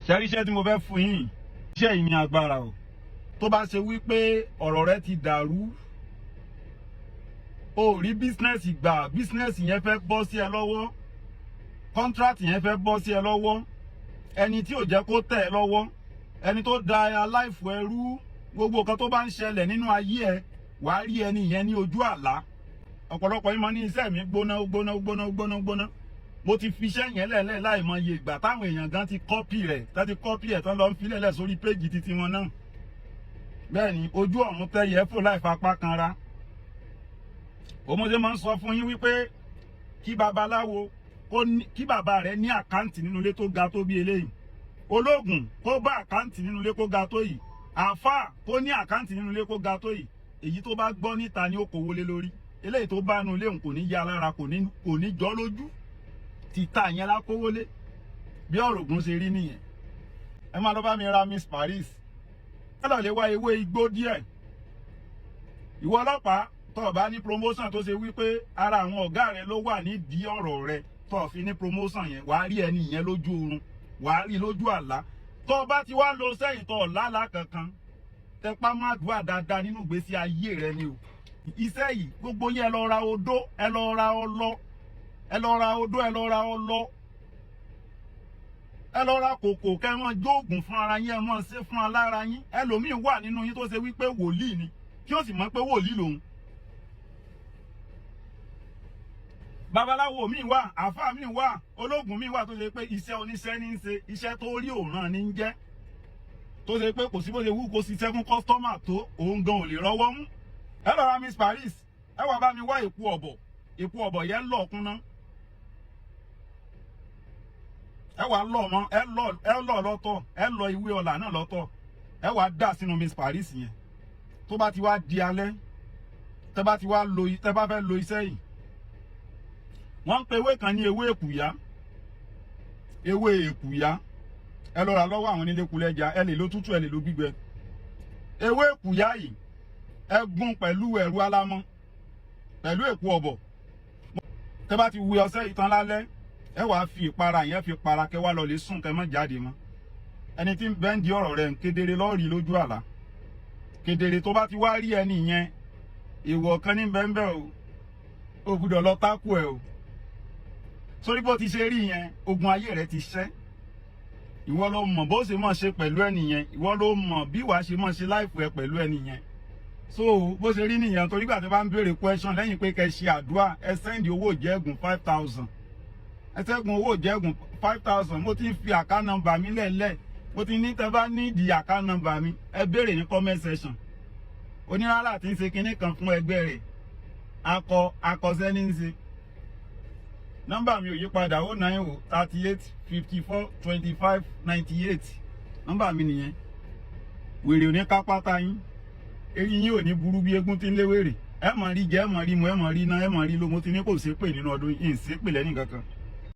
ṣẹ́rí iṣẹ́ tí mo fẹ́ fún yín iṣẹ́ yìí ní agbára o tó bá ṣe wípé ọ̀rọ̀ rẹ ti dàrú o rí bísínẹ́sì gbà bísínẹ́sì yẹn fẹ́ bọ́ sí ẹ lọ́wọ́ kọ́ńtrátì yẹn fẹ́ bọ́ sí ẹ lọ́wọ́ ẹni tí ò jẹ́ kó tẹ̀ ẹ lọ́wọ́ ẹni tó da aláìfù ẹrú gbogbo nǹkan tó bá ń ṣẹlẹ̀ nínú ayé ẹ wàá rí ẹni yẹn ní ojú àlá ọ̀pọ̀lọpọ̀ yín mọ ní iṣẹ́ mi gbóná mo ti fi iṣẹ́ yẹn lẹ́lẹ́ láìmọye ìgbà táwọn èèyàn gan ti kọ́pì rẹ̀ tán lọ ń fi lẹ́lẹ̀ sórí péjì titi wọn náà bẹ́ẹ̀ ni ojú ọ̀run tẹ́yẹ fò láì fapá kanra òmòdé máa ń sọ fún yín wípé kí babaláwo kí bàbá rẹ̀ ní àkáǹtì nínú ilé tó ga tó bí eléyìí ológun kó bá àkáǹtì nínú ilé kó ga tó yìí àáfàá kó ní àkáǹtì nínú ilé kó ga tó yìí èyí tó bá gbọ́ níta ni ó kò wọlé lórí eléyìí tó bá nu ilé òun kò ní yá lára kò ní jọ lójú títà yẹn lákówólé bí ọ̀rọ̀ Ògún ṣe rí nìyẹn ẹ máa lọ bá mi ra Miss Paris ẹ lọ lè wá ewé igbó díẹ̀ ìwọ ọlọ́pàá tó o bá ní promotion tó ṣe wípé ara àwọn ọ̀gá rẹ ló wà nídìí ọ̀rọ̀ rẹ tó o fi ní promotion yẹn wàá rí ẹni yẹn lójú oorun wàá rí lójú àlá tó o bá ti wá lọ sẹ́yìn tó o lálàá kankan tẹpá má dùn dáadáa nínú ìgbésí ayé rẹ ni o iṣẹ́ yìí gbogbo yẹn ẹ lọ ra odó ẹ lọ ra ọlọ ẹ lọ ra odó ẹ lọ ra ọlọ ẹ lọ ra kòkò kẹ wọn jóògùn fún ara yín ẹ mọ ṣe fún alára yín ẹlòmíín wà nínú yín tó ṣe wípé wòlíì ni kí ó sì mọ̀ pé wòlíì lòun babaláwo mi wà àfáà mi wà ológun mi wà tó ṣe pé iṣẹ́ oníṣẹ́ ní í ṣe iṣẹ́ tó rí òràn ní í jẹ́ tó ṣe pé kò sí bó ṣe wú kó ṣiṣẹ́ fún kọ́sítọ́mà tó òun gan ò lè rọ́wọ́ mú ẹ lọ ra Miss Paris ẹ wá bá mi wá èpo ọ̀bọ̀ yẹn lọ kúnná ẹ wá lọ mọ ẹ lọ lọ́tọ̀ ẹ lọ ìwé ọlà náà lọ́tọ̀ ẹ wá dà sínú Miss Paris yẹn tó bá ti wá di alẹ́ tẹ́ bá fẹ́ lo iṣẹ́ yìí wọ́n ń pe ewé kan ní ewé èkùyá ẹ lọ rà lọ́wọ́ àwọn onílékulẹ́jà ẹ lè lo tútù ẹ lè lo gbígbẹ ewé èkùyá yìí ẹ gún pẹ̀lú ẹ̀rù alámọ̀ pẹ̀lú èpo ọ̀bọ̀ tẹ́ bá ti wẹ ọṣẹ ìtàn lálẹ́ ẹ wàá fi ìpara yẹn fi para kẹ́ wá lọ lè sùn kẹ́ má jáde mọ́ ẹni tí ń bẹ́ ń di ọ̀rọ̀ rẹ̀ ń kedere lọ́ọ̀rì lójú àlá kedere tó bá ti wá rí ẹni yẹn èèwọ̀ kan ní bẹ́ẹ̀ o gbọ́dọ̀ lọ tákù ẹ o sórí bó ti ṣe rí yẹn ogun ayé rẹ ti ṣẹ́ ìwọ ló mọ̀ bó ṣe máa ṣe pẹ̀lú ẹni yẹn ìwọ ló mọ̀ bí wàá ṣe máa ṣe láìpẹ́ pẹ̀lú ẹni yẹn so bó ṣe rí nìyẹn torí gbà tó bá ń béèrè question lẹ́yìn pé kẹ́ ṣe àdúrà ẹ sẹ́ndì owó ìjẹ́gùn 5,000 ẹ sẹ́gun owó ìjẹ́gùn 5,000 mo ti ń fi àká nọ́mbà mi lẹ́lẹ̀ mo ti ní tẹ́ bá nídìí àká nọ́mbà mi ẹ béèrè ní comment section onírárà tí ń ṣe kinní kan fún ẹgbẹ́ rẹ̀ akọsẹ́ ní ń ṣe nọ́mbà mi ò yí padà 090 38 54 25 98 nọ́mbà mi nìyẹn wèrè ò ní kápátá yín eyín yín ò ní burú bí eégún tí ń léwèrè ẹ mọ̀ rí jẹ ẹ mọ̀ rí mu ẹ mọ̀ rí iná ẹ mọ̀ rí lo mo ti ní kò ṣépè nínú ọdún yìí ń ṣépè lẹ́nì kankan.